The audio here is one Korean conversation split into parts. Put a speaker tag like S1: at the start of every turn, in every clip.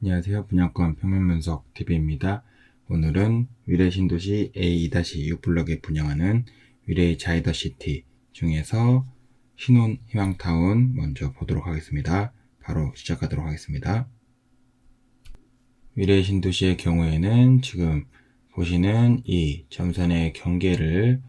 S1: 안녕하세요. 분양권 평면 분석 TV입니다. 오늘은 위례 신도시 A2-6 블럭에 분양하는 위례 자이더시티 중에서 신혼 희망타운 먼저 보도록 하겠습니다. 바로 시작하도록 하겠습니다. 위례 신도시의 경우에는 지금 보시는 이 점선의 경계를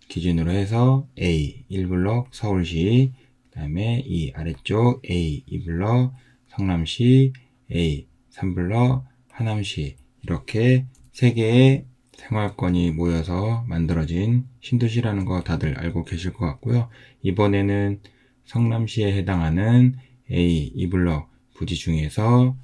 S1: 기준으로 해서 A 1블럭 서울시, 그 다음에 이 아래쪽 A 2블럭 성남시, A 3블럭 하남시, 이렇게 3개의 생활권이 모여서 만들어진 신도시라는 거 다들 알고 계실 것 같고요. 이번에는 성남시에 해당하는 A 2블럭 부지 중에서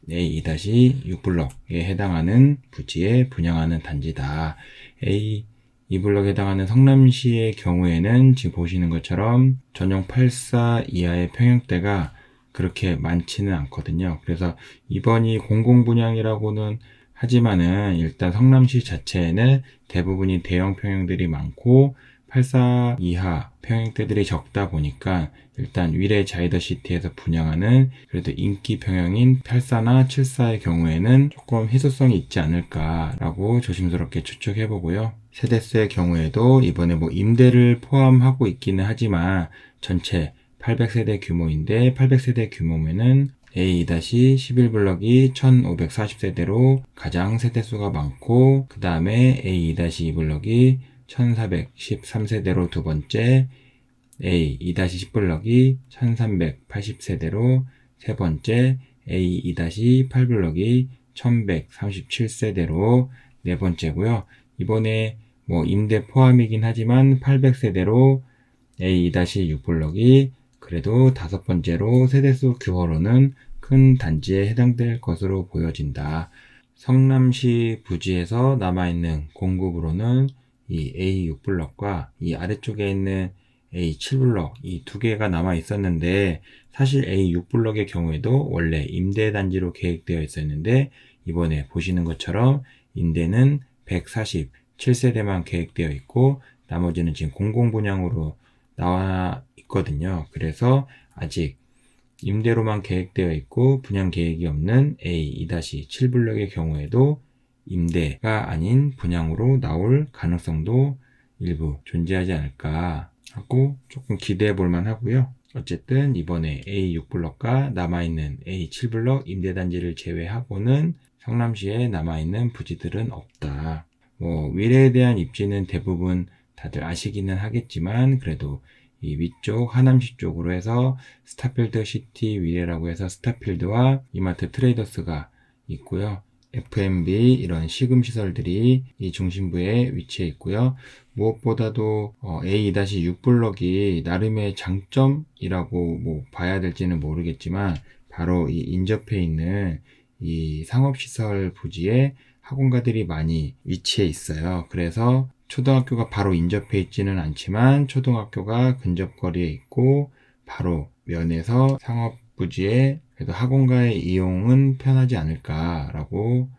S1: A2-6 블럭에 해당하는 부지에 분양하는 단지다. A 2블럭에 해당하는 성남시의 경우에는 지금 보시는 것처럼 전용 84 이하의 평형대가 그렇게 많지는 않거든요. 그래서 이번이 공공분양이라고는 하지만은 일단 성남시 자체에는 대부분이 대형 평형들이 많고 84 이하 평형대들이 적다 보니까 일단 위례 자이더시티에서 분양하는 그래도 인기 평형인 84나 74의 경우에는 조금 희소성이 있지 않을까라고 조심스럽게 추측해보고요. 세대수의 경우에도 이번에 임대를 포함하고 있기는 하지만 전체 800세대 규모인데 800세대 규모면은 A2-11블럭이 1540세대로 가장 세대수가 많고, 그 다음에 A2-2블럭이 1413세대로 두 번째, A2-10블럭이 1380세대로 세 번째, A2-8블럭이 1137세대로 네 번째고요. 이번에 임대 포함이긴 하지만 800세대로 A2-6블럭이 그래도 다섯 번째로 세대수 규모로는 큰 단지에 해당될 것으로 보여진다. 성남시 부지에서 남아있는 공급으로는 이 A6블럭과 이 아래쪽에 있는 A7블럭 이 두 개가 남아 있었는데, 사실 A6블럭의 경우에도 원래 임대단지로 계획되어 있었는데 이번에 보시는 것처럼 임대는 147세대만 계획되어 있고 나머지는 지금 공공분양으로 나와 있거든요. 그래서 아직 임대로만 계획되어 있고 분양 계획이 없는 A2-7블럭의 경우에도 임대가 아닌 분양으로 나올 가능성도 일부 존재하지 않을까 하고 조금 기대해 볼 만하고요. 어쨌든 이번에 A6블럭과 남아있는 A7블럭 임대단지를 제외하고는 성남시에 남아있는 부지들은 없다. 위례에 대한 입지는 대부분 다들 아시기는 하겠지만 그래도 이 위쪽 하남시 쪽으로 해서 스타필드 시티 위례라고 해서 스타필드와 이마트 트레이더스가 있고요. F&B 이런 시금 시설들이 이 중심부에 위치해 있고요. 무엇보다도 A2-6 블럭이 나름의 장점이라고 봐야 될지는 모르겠지만 바로 이 인접해 있는 이 상업시설 부지에 학원가들이 많이 위치해 있어요. 그래서 초등학교가 바로 인접해 있지는 않지만 초등학교가 근접거리에 있고 바로 면에서 상업부지에 그래도 학원가의 이용은 편하지 않을까라고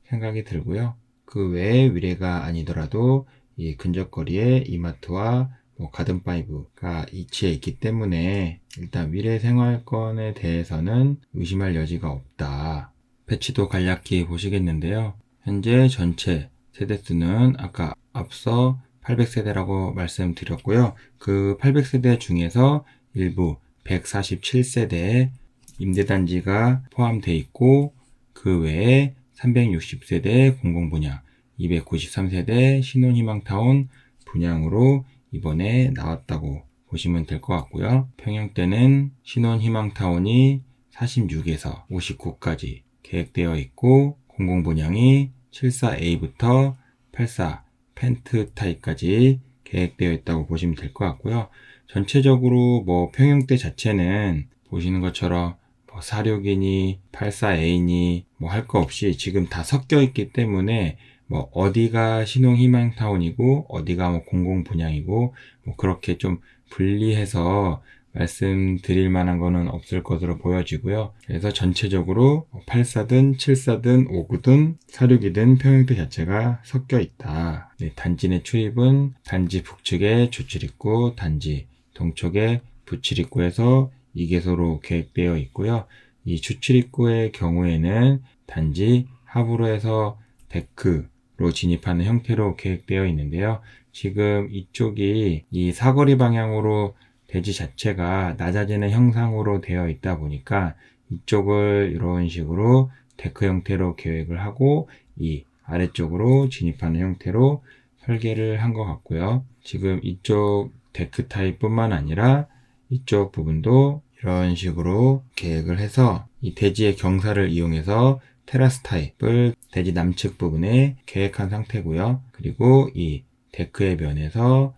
S1: 생각이 들고요. 그 외에 위례가 아니더라도 이 근접거리에 이마트와 가든파이브가 위치해 있기 때문에 일단 위례 생활권에 대해서는 의심할 여지가 없다. 패치도 간략히 보시겠는데요. 현재 전체 세대수는 아까 앞서 800세대라고 말씀드렸고요. 그 800세대 중에서 일부 147세대의 임대단지가 포함되어 있고 그 외에 360세대 공공분양, 293세대 신혼희망타운 분양으로 이번에 나왔다고 보시면 될 것 같고요. 평형대는 신혼희망타운이 46에서 59까지 계획되어 있고 공공분양이 74A부터 84 펜트 타입까지 계획되어 있다고 보시면 될 것 같고요. 전체적으로 평형대 자체는 보시는 것처럼 46이니 84A니 할 거 없이 지금 다 섞여 있기 때문에 어디가 신혼희망타운이고 어디가 공공분양이고 그렇게 좀 분리해서 말씀드릴 만한 거는 없을 것으로 보여지고요. 그래서 전체적으로 84든 74든 59든 46이든 평형대 자체가 섞여 있다. 단지 내 출입은 단지 북측에 주출입구, 단지 동쪽에 부출입구에서 2개소로 계획되어 있고요. 이 주출입구의 경우에는 단지 하부로 해서 데크로 진입하는 형태로 계획되어 있는데요. 지금 이쪽이 이 사거리 방향으로 대지 자체가 낮아지는 형상으로 되어 있다 보니까 이쪽을 이런 식으로 데크 형태로 계획을 하고 이 아래쪽으로 진입하는 형태로 설계를 한 것 같고요. 지금 이쪽 데크 타입 뿐만 아니라 이쪽 부분도 이런 식으로 계획을 해서 이 대지의 경사를 이용해서 테라스 타입을 대지 남측 부분에 계획한 상태고요. 그리고 이 데크의 면에서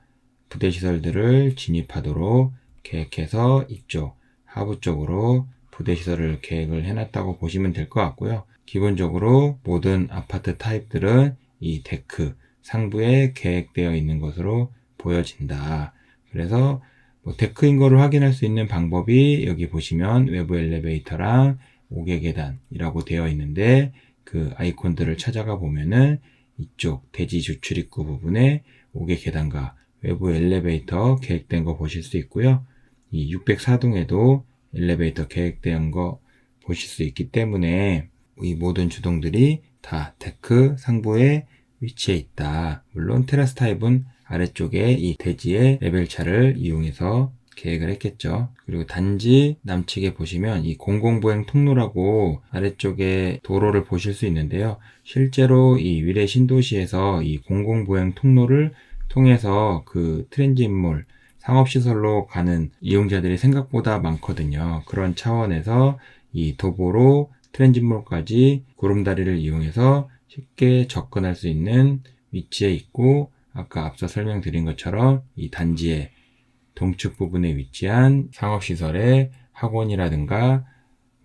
S1: 부대시설들을 진입하도록 계획해서 이쪽 하부 쪽으로 부대시설을 계획을 해놨다고 보시면 될 것 같고요. 기본적으로 모든 아파트 타입들은 이 데크 상부에 계획되어 있는 것으로 보여진다. 그래서 데크인 거를 확인할 수 있는 방법이 여기 보시면 외부 엘리베이터랑 5개 계단이라고 되어 있는데 그 아이콘들을 찾아가 보면은 이쪽 대지 주출입구 부분에 5개 계단과 외부 엘리베이터 계획된 거 보실 수 있고요. 이 604동에도 엘리베이터 계획된 거 보실 수 있기 때문에 이 모든 주동들이 다 데크 상부에 위치해 있다. 물론 테라스 타입은 아래쪽에 이 대지의 레벨차를 이용해서 계획을 했겠죠. 그리고 단지 남측에 보시면 이 공공보행 통로라고 아래쪽에 도로를 보실 수 있는데요. 실제로 이 위례 신도시에서 이 공공보행 통로를 통해서 그 트랜짓몰 상업시설로 가는 이용자들이 생각보다 많거든요. 그런 차원에서 이 도보로 트랜짓몰까지 구름다리를 이용해서 쉽게 접근할 수 있는 위치에 있고, 아까 앞서 설명드린 것처럼 이 단지의 동측 부분에 위치한 상업시설의 학원이라든가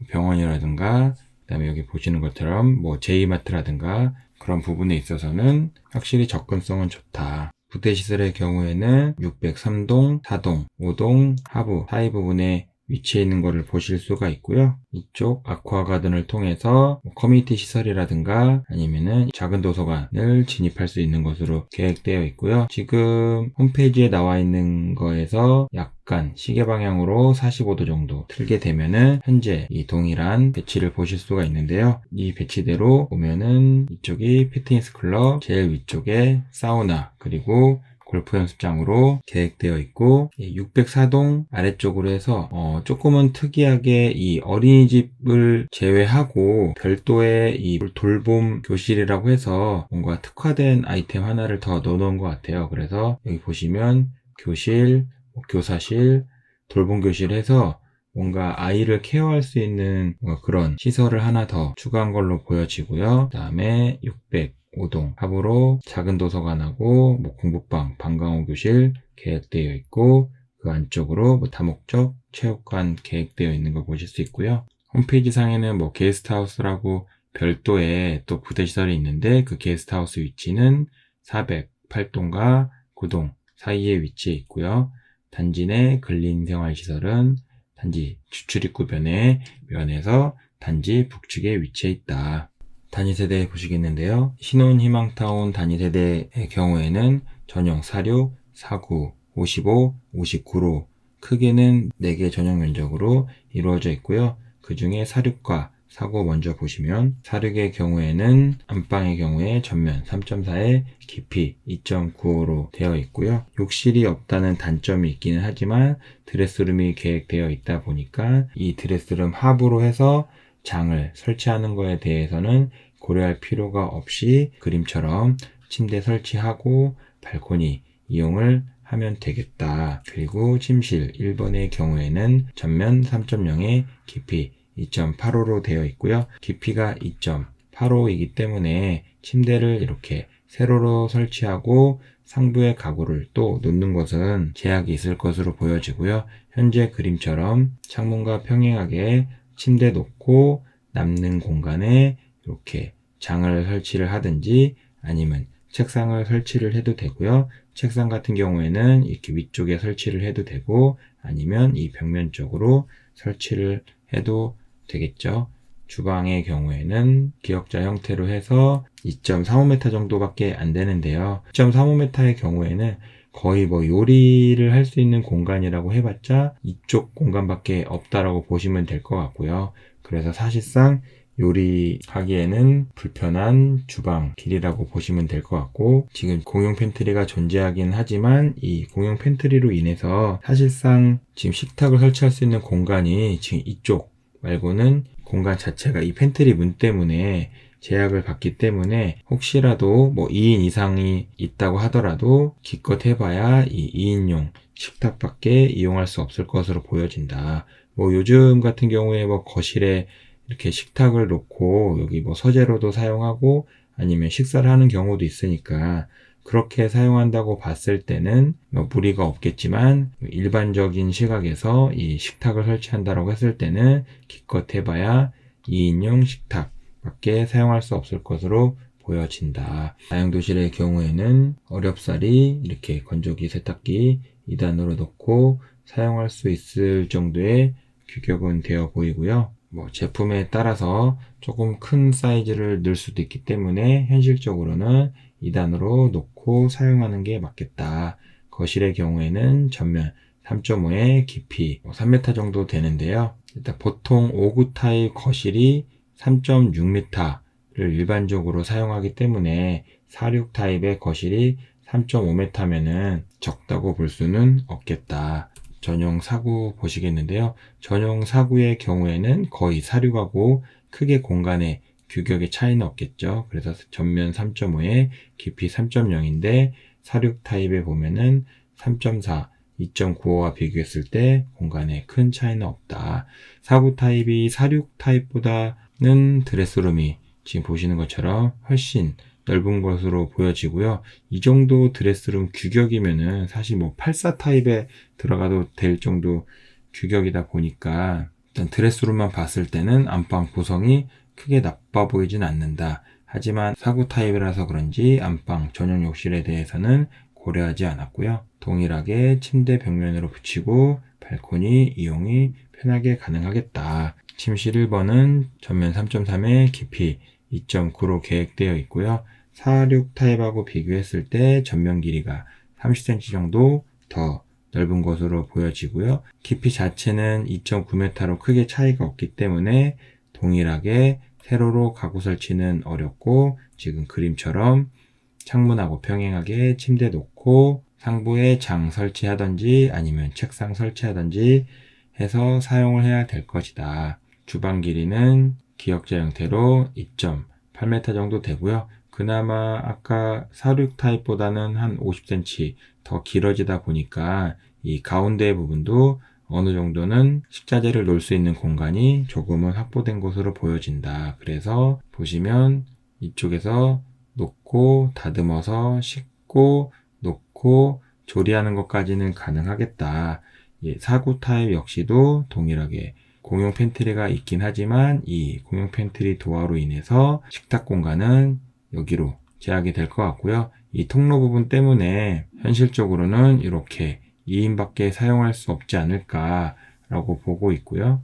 S1: 병원이라든가 그다음에 여기 보시는 것처럼 뭐 제2마트라든가 그런 부분에 있어서는 확실히 접근성은 좋다. 부대시설의 경우에는 603동, 4동, 5동 하부 사이 부분에 위치해 있는 것을 보실 수가 있고요. 이쪽 아쿠아가든을 통해서 커뮤니티 시설이라든가 아니면은 작은 도서관을 진입할 수 있는 것으로 계획되어 있고요. 지금 홈페이지에 나와 있는 거에서 약간 시계 방향으로 45도 정도 틀게 되면은 현재 이 동일한 배치를 보실 수가 있는데요. 이 배치대로 보면은 이쪽이 피트니스 클럽, 제일 위쪽에 사우나, 그리고 골프 연습장으로 계획되어 있고 604동 아래쪽으로 해서 조금은 특이하게 이 어린이집을 제외하고 별도의 이 돌봄 교실이라고 해서 뭔가 특화된 아이템 하나를 더 넣어놓은 것 같아요. 그래서 여기 보시면 교실, 교사실, 돌봄 교실 해서 뭔가 아이를 케어할 수 있는 그런 시설을 하나 더 추가한 걸로 보여지고요. 그 다음에 605동 하부로 작은 도서관하고 공부방, 방과후 교실 계획되어 있고 그 안쪽으로 다목적 체육관 계획되어 있는 걸 보실 수 있고요. 홈페이지 상에는 게스트하우스라고 별도의 또 부대시설이 있는데 그 게스트하우스 위치는 408동과 9동 사이에 위치해 있고요. 단지 내 근린생활시설은 단지 주출입구 면에서 단지 북측에 위치해 있다. 단위세대 보시겠는데요. 신혼희망타운 단위세대의 경우에는 전용 46, 49, 55, 59로 크게는 4개 전용 면적으로 이루어져 있고요. 그 중에 46과 49 먼저 보시면 46의 경우에는 안방의 경우에 전면 3.4에 깊이 2.95로 되어 있고요. 욕실이 없다는 단점이 있기는 하지만 드레스룸이 계획되어 있다 보니까 이 드레스룸 하부로 해서 장을 설치하는 거에 대해서는 고려할 필요가 없이 그림처럼 침대 설치하고 발코니 이용을 하면 되겠다. 그리고 침실 1번의 경우에는 전면 3.0에 깊이 2.85로 되어 있고요. 깊이가 2.85이기 때문에 침대를 이렇게 세로로 설치하고 상부에 가구를 또 놓는 것은 제약이 있을 것으로 보여지고요. 현재 그림처럼 창문과 평행하게 침대 놓고 남는 공간에 이렇게 장을 설치를 하든지 아니면 책상을 설치를 해도 되고요. 책상 같은 경우에는 이렇게 위쪽에 설치를 해도 되고 아니면 이 벽면 쪽으로 설치를 해도 되겠죠. 주방의 경우에는 기역자 형태로 해서 2.35m 정도밖에 안 되는데요. 2.35m의 경우에는 거의 요리를 할 수 있는 공간이라고 해봤자 이쪽 공간밖에 없다라고 보시면 될 것 같고요. 그래서 사실상 요리하기에는 불편한 주방 길이라고 보시면 될 것 같고, 지금 공용 팬트리가 존재하긴 하지만 이 공용 팬트리로 인해서 사실상 지금 식탁을 설치할 수 있는 공간이 지금 이쪽 말고는 공간 자체가 이 팬트리 문 때문에 제약을 받기 때문에, 혹시라도 뭐 2인 이상이 있다고 하더라도 기껏 해봐야 이 2인용 식탁밖에 이용할 수 없을 것으로 보여진다. 뭐 요즘 같은 경우에 뭐 거실에 이렇게 식탁을 놓고 여기 뭐 서재로도 사용하고 아니면 식사를 하는 경우도 있으니까, 그렇게 사용한다고 봤을 때는 뭐 무리가 없겠지만, 일반적인 시각에서 이 식탁을 설치한다고 했을 때는 기껏 해봐야 2인용 식탁 밖에 사용할 수 없을 것으로 보여진다. 다용도실의 경우에는 어렵사리 이렇게 건조기, 세탁기 2단으로 놓고 사용할 수 있을 정도의 규격은 되어 보이고요. 뭐 제품에 따라서 조금 큰 사이즈를 넣을 수도 있기 때문에 현실적으로는 2단으로 놓고 사용하는 게 맞겠다. 거실의 경우에는 전면 3.5의 깊이 3m 정도 되는데요. 일단 보통 5구 타입 거실이 3.6m를 일반적으로 사용하기 때문에 4.6 타입의 거실이 3.5m면은 적다고 볼 수는 없겠다. 전용 사구 보시겠는데요. 전용 사구의 경우에는 거의 4.6하고 크게 공간의 규격의 차이는 없겠죠. 그래서 전면 3.5에 깊이 3.0인데 4.6 타입에 보면은 3.4, 2.95와 비교했을 때 공간에 큰 차이는 없다. 4.9 타입이 4.6 타입보다는 드레스룸이 지금 보시는 것처럼 훨씬 넓은 것으로 보여지고요. 이 정도 드레스룸 규격이면은 사실 뭐 84 타입에 들어가도 될 정도 규격이다 보니까, 일단 드레스룸만 봤을 때는 안방 구성이 크게 나빠 보이진 않는다. 하지만 4.9 타입이라서 그런지 안방 전용 욕실에 대해서는 고려하지 않았고요. 동일하게 침대 벽면으로 붙이고 발코니 이용이 편하게 가능하겠다. 침실 1번은 전면 3.3의 깊이 2.9로 계획되어 있고요. 4.6 타입하고 비교했을 때 전면 길이가 30cm 정도 더 넓은 것으로 보여지고요. 깊이 자체는 2.9m로 크게 차이가 없기 때문에 동일하게 세로로 가구 설치는 어렵고, 지금 그림처럼 창문하고 평행하게 침대 놓고 상부에 장 설치하든지 아니면 책상 설치하든지 해서 사용을 해야 될 것이다. 주방 길이는 기역자 형태로 2.8m 정도 되고요. 그나마 아까 4.6 타입보다는 한 50cm 더 길어지다 보니까 이 가운데 부분도 어느 정도는 식자재를 놓을 수 있는 공간이 조금은 확보된 것으로 보여진다. 그래서 보시면 이쪽에서 놓고 다듬어서 씻고 놓고 조리하는 것까지는 가능하겠다. 4.9 타입 역시도 동일하게 공용 팬트리가 있긴 하지만 이 공용 팬트리 도어로 인해서 식탁 공간은 여기로 제약이 될 것 같고요. 이 통로 부분 때문에 현실적으로는 이렇게 2인밖에 사용할 수 없지 않을까 라고 보고 있고요.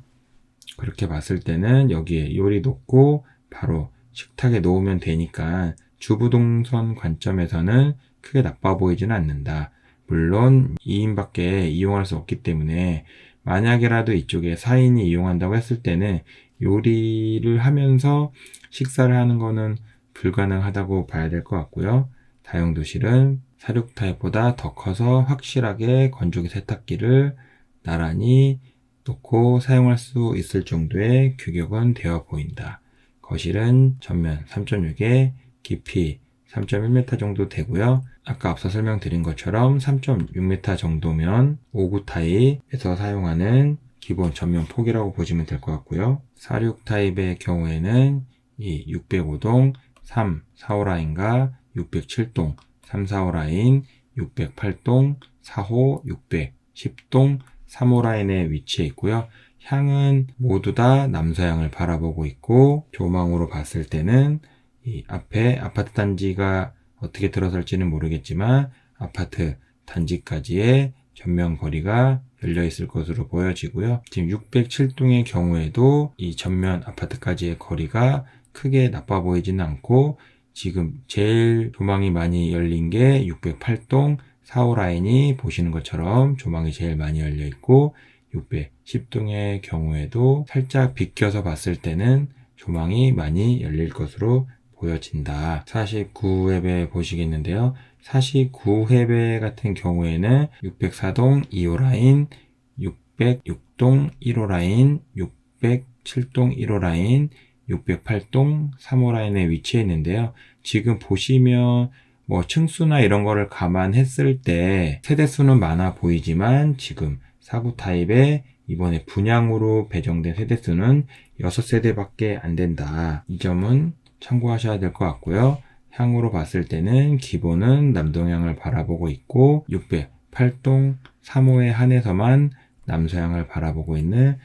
S1: 그렇게 봤을 때는 여기에 요리 놓고 바로 식탁에 놓으면 되니까 주부 동선 관점에서는 크게 나빠 보이지는 않는다. 물론 2인밖에 이용할 수 없기 때문에 만약에라도 이쪽에 4인이 이용한다고 했을 때는 요리를 하면서 식사를 하는 거는 불가능하다고 봐야 될 것 같고요. 다용도실은 4.6 타입보다 더 커서 확실하게 건조기 세탁기를 나란히 놓고 사용할 수 있을 정도의 규격은 되어 보인다. 거실은 전면 3.6에 깊이 3.1m 정도 되고요. 아까 앞서 설명드린 것처럼 3.6m 정도면 5.9 타입에서 사용하는 기본 전면 폭이라고 보시면 될 것 같고요. 4.6 타입의 경우에는 이 605동 3, 4호 라인과 607동 3, 4호 라인, 608동 4호, 610동 3호 라인에 위치해 있고요. 향은 모두 다 남서향을 바라보고 있고, 조망으로 봤을 때는 이 앞에 아파트 단지가 어떻게 들어설지는 모르겠지만 아파트 단지까지의 전면 거리가 열려 있을 것으로 보여지고요. 지금 607동의 경우에도 이 전면 아파트까지의 거리가 크게 나빠 보이지는 않고, 지금 제일 조망이 많이 열린 게 608동 4호 라인이 보시는 것처럼 조망이 제일 많이 열려 있고, 610동의 경우에도 살짝 비껴서 봤을 때는 조망이 많이 열릴 것으로 보여진다. 49회 보시겠는데요. 49회 같은 경우에는 604동 2호 라인, 606동 1호 라인, 607동 1호 라인, 608동 3호 라인에 위치해 있는데요. 지금 보시면 층수나 이런 거를 감안했을 때 세대수는 많아 보이지만 지금 4구 타입에 이번에 분양으로 배정된 세대수는 6세대밖에 안 된다. 이 점은 참고하셔야 될 것 같고요. 향으로 봤을 때는 기본은 남동향을 바라보고 있고 608동 3호에 한해서만 남서향을 바라보고 있는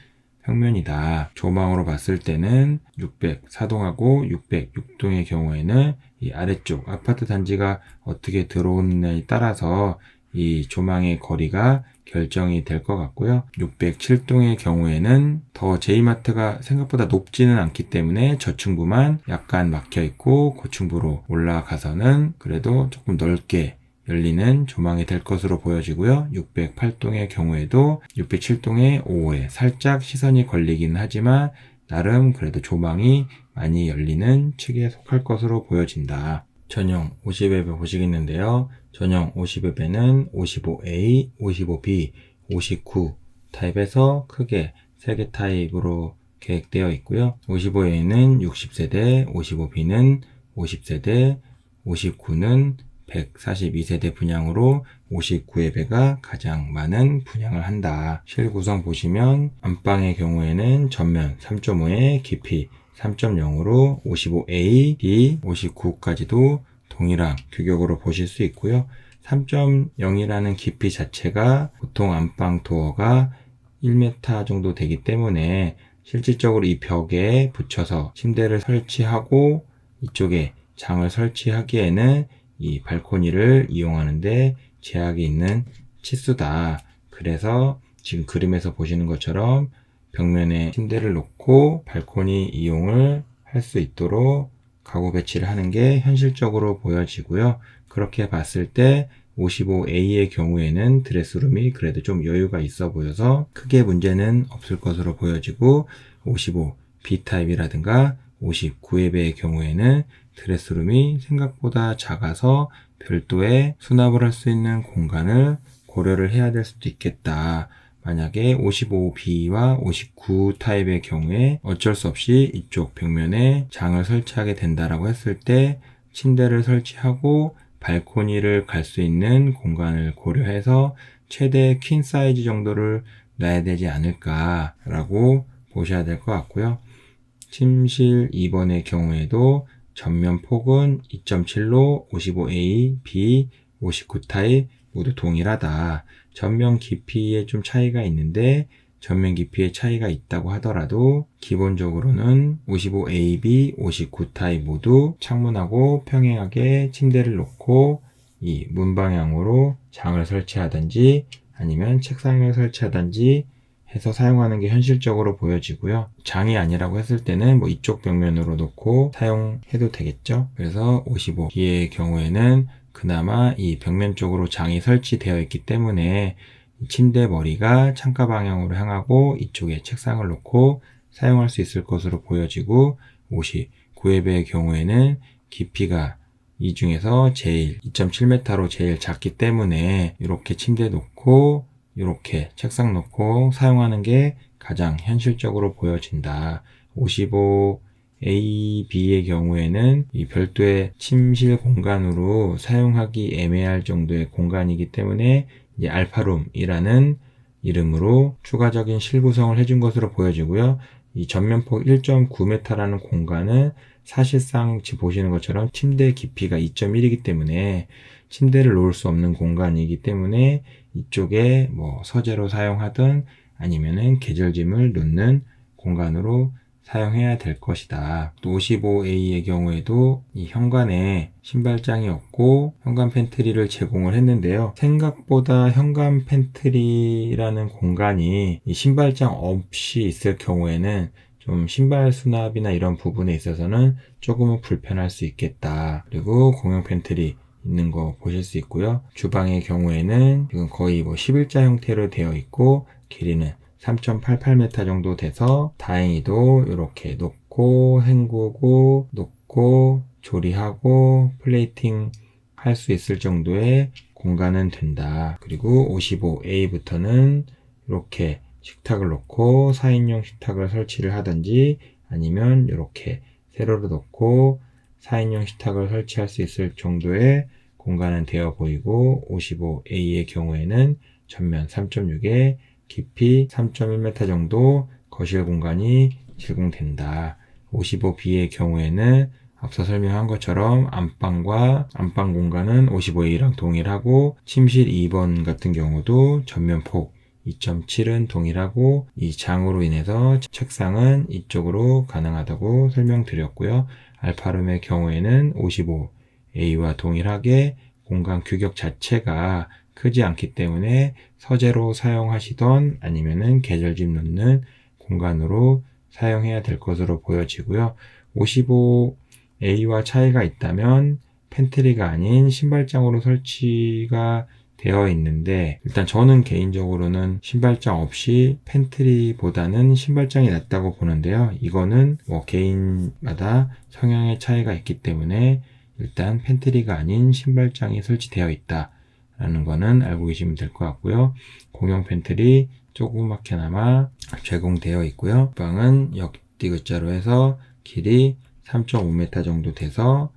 S1: 평면이다. 조망으로 봤을 때는 604동하고 606동의 경우에는 이 아래쪽 아파트 단지가 어떻게 들어오느냐에 따라서 이 조망의 거리가 결정이 될 것 같고요. 607동의 경우에는 더 J마트가 생각보다 높지는 않기 때문에 저층부만 약간 막혀 있고 고층부로 올라가서는 그래도 조금 넓게 열리는 조망이 될 것으로 보여지고요. 608동의 경우에도 607동의 5호에 살짝 시선이 걸리긴 하지만 나름 그래도 조망이 많이 열리는 측에 속할 것으로 보여진다. 전용 50웹에 보시겠는데요. 전용 50웹에는 55A, 55B, 59 타입에서 크게 3개 타입으로 계획되어 있고요. 55A는 60세대, 55B는 50세대, 59는 142세대 분양으로 59회 가장 많은 분양을 한다. 실구성 보시면 안방의 경우에는 전면 3.5에 깊이 3.0으로 55A, B, 59까지도 동일한 규격으로 보실 수 있고요. 3.0이라는 깊이 자체가 보통 안방 도어가 1m 정도 되기 때문에 실질적으로 이 벽에 붙여서 침대를 설치하고 이쪽에 장을 설치하기에는 이 발코니를 이용하는데 제약이 있는 치수다. 그래서 지금 그림에서 보시는 것처럼 벽면에 침대를 놓고 발코니 이용을 할 수 있도록 가구 배치를 하는 게 현실적으로 보여지고요. 그렇게 봤을 때 55A의 경우에는 드레스룸이 그래도 좀 여유가 있어 보여서 크게 문제는 없을 것으로 보여지고 55B 타입이라든가 59의 경우에는 드레스룸이 생각보다 작아서 별도의 수납을 할 수 있는 공간을 고려를 해야 될 수도 있겠다. 만약에 55B와 59 타입의 경우에 어쩔 수 없이 이쪽 벽면에 장을 설치하게 된다라고 했을 때 침대를 설치하고 발코니를 갈 수 있는 공간을 고려해서 최대 퀸 사이즈 정도를 놔야 되지 않을까라고 보셔야 될 것 같고요. 침실 2번의 경우에도 전면 폭은 2.7로 55A, B, 59 타입 모두 동일하다. 전면 깊이에 좀 차이가 있는데 전면 깊이에 차이가 있다고 하더라도 기본적으로는 55AB, 59 타입 모두 창문하고 평행하게 침대를 놓고 이 문 방향으로 장을 설치하든지 아니면 책상을 설치하든지 해서 사용하는 게 현실적으로 보여지고요. 장이 아니라고 했을 때는 이쪽 벽면으로 놓고 사용해도 되겠죠. 그래서 55B의 경우에는 그나마 이 벽면 쪽으로 장이 설치되어 있기 때문에 침대 머리가 창가 방향으로 향하고 이쪽에 책상을 놓고 사용할 수 있을 것으로 보여지고 59의 경우에는 깊이가 이 중에서 제일 2.7m로 제일 작기 때문에 이렇게 침대 놓고 이렇게 책상 놓고 사용하는 게 가장 현실적으로 보여진다. 55A, B의 경우에는 이 별도의 침실 공간으로 사용하기 애매할 정도의 공간이기 때문에 이제 알파룸이라는 이름으로 추가적인 실구성을 해준 것으로 보여지고요. 이 전면폭 1.9m라는 공간은 사실상 지금 보시는 것처럼 침대 깊이가 2.1이기 때문에 침대를 놓을 수 없는 공간이기 때문에 이쪽에 서재로 사용하든 아니면은 계절짐을 놓는 공간으로 사용해야 될 것이다. 55A의 경우에도 이 현관에 신발장이 없고 현관 팬트리를 제공을 했는데요. 생각보다 현관 팬트리라는 공간이 이 신발장 없이 있을 경우에는 좀 신발 수납이나 이런 부분에 있어서는 조금은 불편할 수 있겠다. 그리고 공용 팬트리 있는 거 보실 수 있고요. 주방의 경우에는 지금 거의 11자 형태로 되어 있고 길이는 3.88m 정도 돼서 다행히도 이렇게 놓고 헹구고 놓고 조리하고 플레이팅 할 수 있을 정도의 공간은 된다. 그리고 55A부터는 이렇게 식탁을 놓고 4인용 식탁을 설치를 하든지 아니면 이렇게 세로로 놓고 4인용 식탁을 설치할 수 있을 정도의 공간은 되어 보이고 55A의 경우에는 전면 3.6에 깊이 3.1m 정도 거실 공간이 제공된다. 55B의 경우에는 앞서 설명한 것처럼 안방과 안방 공간은 55A랑 동일하고 침실 2번 같은 경우도 전면 폭 2.7은 동일하고 이 장으로 인해서 책상은 이쪽으로 가능하다고 설명드렸고요. 알파룸의 경우에는 55A와 동일하게 공간 규격 자체가 크지 않기 때문에 서재로 사용하시던 아니면은 계절집 놓는 공간으로 사용해야 될 것으로 보여지고요. 55A와 차이가 있다면 팬트리가 아닌 신발장으로 설치가 되어 있는데 일단 저는 개인적으로는 신발장 없이 팬트리보다는 신발장이 낫다고 보는데요. 이거는 뭐 개인마다 성향의 차이가 있기 때문에 일단 팬트리가 아닌 신발장이 설치되어 있다 라는 거는 알고 계시면 될 것 같고요. 공용 팬트리 조그맣게나마 제공되어 있고요. 방은 역디귿자로 해서 길이 3.5m 정도 돼서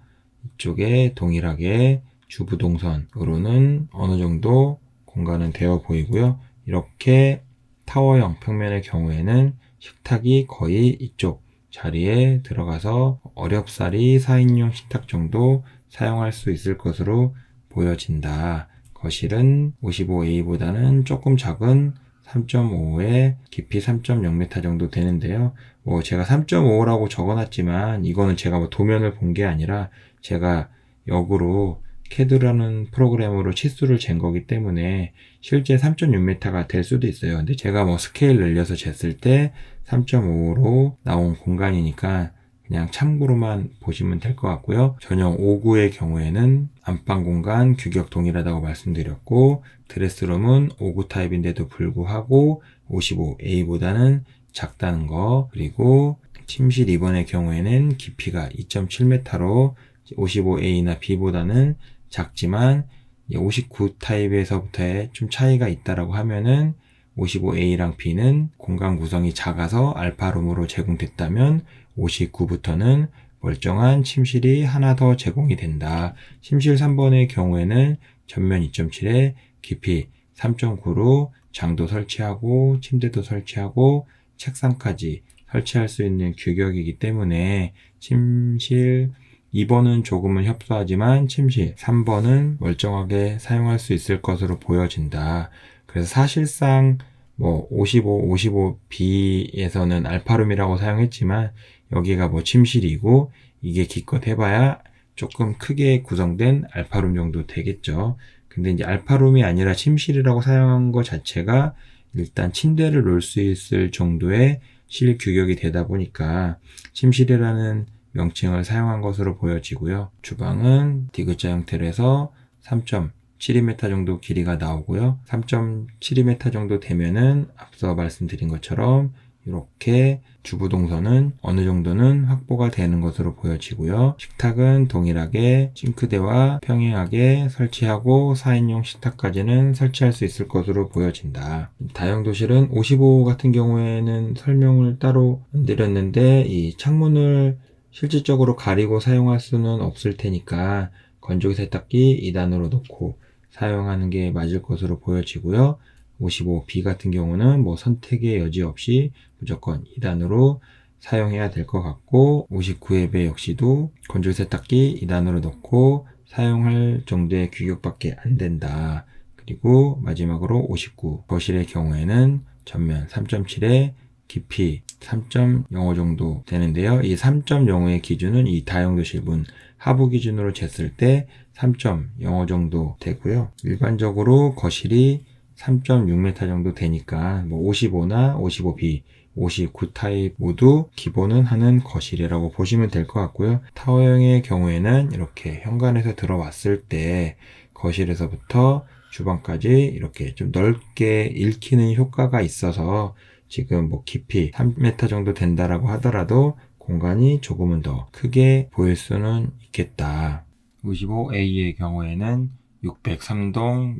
S1: 이쪽에 동일하게 주부동선으로는 어느 정도 공간은 되어 보이고요. 이렇게 타워형 평면의 경우에는 식탁이 거의 이쪽 자리에 들어가서 어렵사리 4인용 식탁 정도 사용할 수 있을 것으로 보여진다. 거실은 55A보다는 조금 작은 3.5에 깊이 3.0m 정도 되는데요. 뭐 제가 3.5라고 적어놨지만 이거는 제가 뭐 도면을 본 게 아니라 제가 역으로 CAD라는 프로그램으로 치수를 잰 거기 때문에 실제 3.6m가 될 수도 있어요. 근데 제가 뭐 스케일 늘려서 쟀을 때 3.5로 나온 공간이니까 그냥 참고로만 보시면 될 것 같고요. 전용 5구의 경우에는 안방 공간 규격 동일하다고 말씀드렸고 드레스룸은 5구 타입인데도 불구하고 55A보다는 작다는 거, 그리고 침실 2번의 경우에는 깊이가 2.7m로 55A나 B보다는 작지만 59 타입에서부터의 좀 차이가 있다라고 하면은 55A랑 B는 공간 구성이 작아서 알파룸으로 제공됐다면 59부터는 멀쩡한 침실이 하나 더 제공이 된다. 침실 3번의 경우에는 전면 2.7에 깊이 3.9로 장도 설치하고 침대도 설치하고 책상까지 설치할 수 있는 규격이기 때문에 침실 2번은 조금은 협소하지만 침실 3번은 멀쩡하게 사용할 수 있을 것으로 보여진다. 그래서 사실상 뭐 55B에서는 알파룸이라고 사용했지만 여기가 뭐 침실이고 이게 기껏 해봐야 조금 크게 구성된 알파룸 정도 되겠죠. 근데 이제 알파룸이 아니라 침실이라고 사용한 것 자체가 일단 침대를 놓을 수 있을 정도의 실 규격이 되다 보니까 침실이라는 명칭을 사용한 것으로 보여지고요. 주방은 디귿자 형태로 해서 3.72m 정도 길이가 나오고요. 3.72m 정도 되면은 앞서 말씀드린 것처럼 이렇게 주부 동선은 어느 정도는 확보가 되는 것으로 보여지고요. 식탁은 동일하게 싱크대와 평행하게 설치하고 4인용 식탁까지는 설치할 수 있을 것으로 보여진다. 다용도실은 55 같은 경우에는 설명을 따로 안 드렸는데 이 창문을 실질적으로 가리고 사용할 수는 없을 테니까 건조기 세탁기 2단으로 놓고 사용하는 게 맞을 것으로 보여지고요. 55B 같은 경우는 뭐 선택의 여지 없이 무조건 2단으로 사용해야 될 것 같고 59의 배 역시도 건조기 세탁기 2단으로 놓고 사용할 정도의 규격밖에 안 된다. 그리고 마지막으로 59 거실의 경우에는 전면 3.7에 깊이 3.05 정도 되는데요. 이 3.05의 기준은 이 다용도실 문 하부 기준으로 쟀을 때 3.05 정도 되고요. 일반적으로 거실이 3.6m 정도 되니까 뭐 55나 55B, 59 타입 모두 기본은 하는 거실이라고 보시면 될 것 같고요. 타워형의 경우에는 이렇게 현관에서 들어왔을 때 거실에서부터 주방까지 이렇게 좀 넓게 읽히는 효과가 있어서 지금 뭐 깊이 3m 정도 된다라고 하더라도 공간이 조금은 더 크게 보일 수는 있겠다. 55A의 경우에는 603동,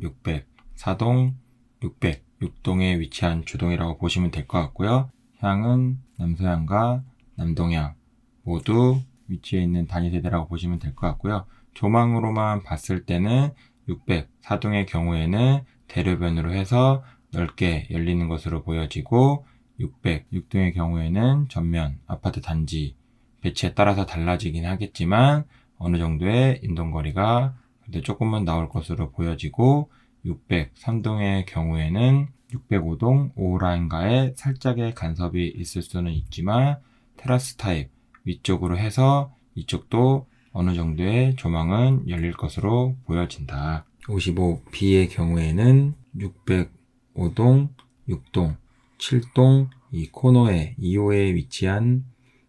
S1: 604동, 606동에 위치한 주동이라고 보시면 될 것 같고요. 향은 남서향과 남동향 모두 위치해 있는 단위세대라고 보시면 될 것 같고요. 조망으로만 봤을 때는 604동의 경우에는 대로변으로 해서 넓게 열리는 것으로 보여지고 606동의 경우에는 전면 아파트 단지 배치에 따라서 달라지긴 하겠지만 어느 정도의 인동거리가 그래도 조금은 나올 것으로 보여지고 603동의 경우에는 605동 5호라인과의 살짝의 간섭이 있을 수는 있지만 테라스 타입 위쪽으로 해서 이쪽도 어느 정도의 조망은 열릴 것으로 보여진다. 55B의 경우에는 605동, 6동, 7동 이 코너에 2호에 위치한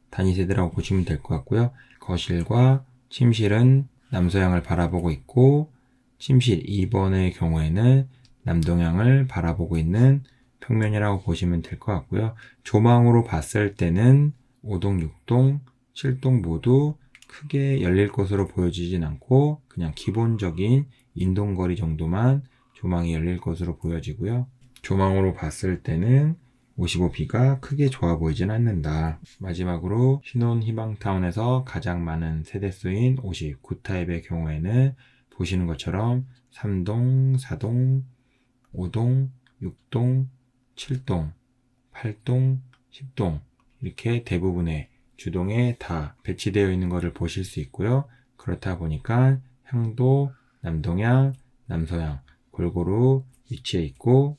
S1: 단위세대라고 보시면 될 것 같고요. 거실과 침실은 남서향을 바라보고 있고 침실 2번의 경우에는 남동향을 바라보고 있는 평면이라고 보시면 될 것 같고요. 조망으로 봤을 때는 5동, 6동, 7동 모두 크게 열릴 것으로 보여지진 않고 그냥 기본적인 인동거리 정도만 조망이 열릴 것으로 보여지고요. 조망으로 봤을 때는 55B가 크게 좋아 보이진 않는다. 마지막으로 신혼희망타운에서 가장 많은 세대수인 59타입의 경우에는 보시는 것처럼 3동, 4동, 5동, 6동, 7동, 8동, 10동 이렇게 대부분의 주동에 다 배치되어 있는 것을 보실 수 있고요. 그렇다 보니까 향도 남동향, 남서향 골고루 위치해 있고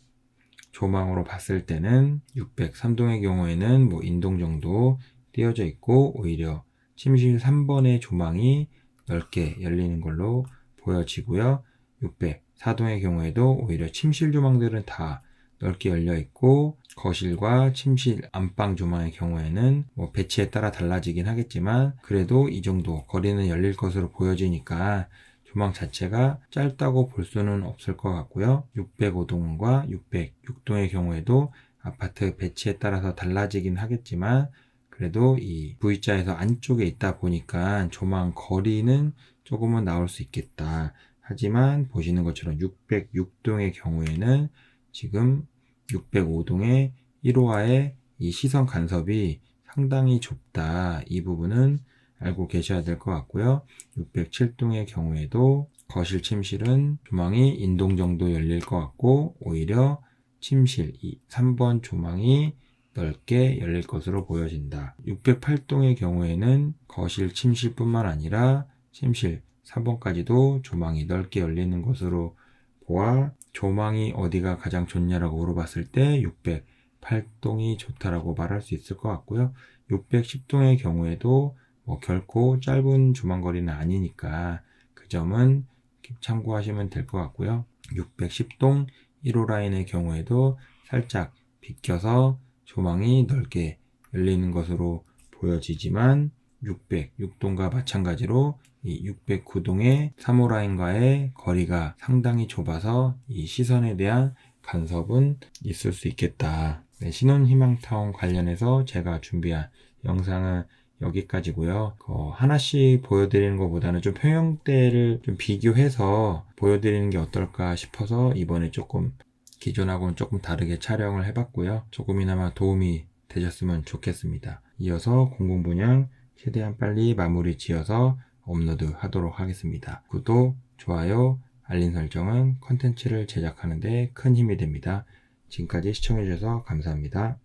S1: 조망으로 봤을 때는 603동의 경우에는 뭐 인동 정도 띄어져 있고 오히려 침실 3번의 조망이 넓게 열리는 걸로 보여지고요. 604동의 경우에도 오히려 침실 조망들은 다 넓게 열려 있고 거실과 침실 안방 조망의 경우에는 뭐 배치에 따라 달라지긴 하겠지만 그래도 이 정도 거리는 열릴 것으로 보여지니까 조망 자체가 짧다고 볼 수는 없을 것 같고요. 605동과 606동의 경우에도 아파트 배치에 따라서 달라지긴 하겠지만 그래도 이 V자에서 안쪽에 있다 보니까 조망 거리는 조금은 나올 수 있겠다. 하지만 보시는 것처럼 606동의 경우에는 지금 605동의 1호와의 이 시선 간섭이 상당히 좁다. 이 부분은 알고 계셔야 될 것 같고요. 607동의 경우에도 거실 침실은 조망이 인동 정도 열릴 것 같고 오히려 침실 3번 조망이 넓게 열릴 것으로 보여진다. 608동의 경우에는 거실 침실뿐만 아니라 침실 4번까지도 조망이 넓게 열리는 것으로 보아 조망이 어디가 가장 좋냐라고 물어봤을 때 608동이 좋다라고 말할 수 있을 것 같고요. 610동의 경우에도 결코 짧은 조망거리는 아니니까 그 점은 참고하시면 될 것 같고요. 610동 1호 라인의 경우에도 살짝 비껴서 조망이 넓게 열리는 것으로 보여지지만 606동과 마찬가지로 이 609동의 3호 라인과의 거리가 상당히 좁아서 이 시선에 대한 간섭은 있을 수 있겠다. 네, 신혼희망타운 관련해서 제가 준비한 영상은 여기까지고요. 하나씩 보여드리는 것보다는 좀 평형대를 좀 비교해서 보여드리는 게 어떨까 싶어서 이번에 조금 기존하고는 조금 다르게 촬영을 해봤고요. 조금이나마 도움이 되셨으면 좋겠습니다. 이어서 공공분양 최대한 빨리 마무리 지어서 업로드 하도록 하겠습니다. 구독, 좋아요, 알림 설정은 컨텐츠를 제작하는 데 큰 힘이 됩니다. 지금까지 시청해주셔서 감사합니다.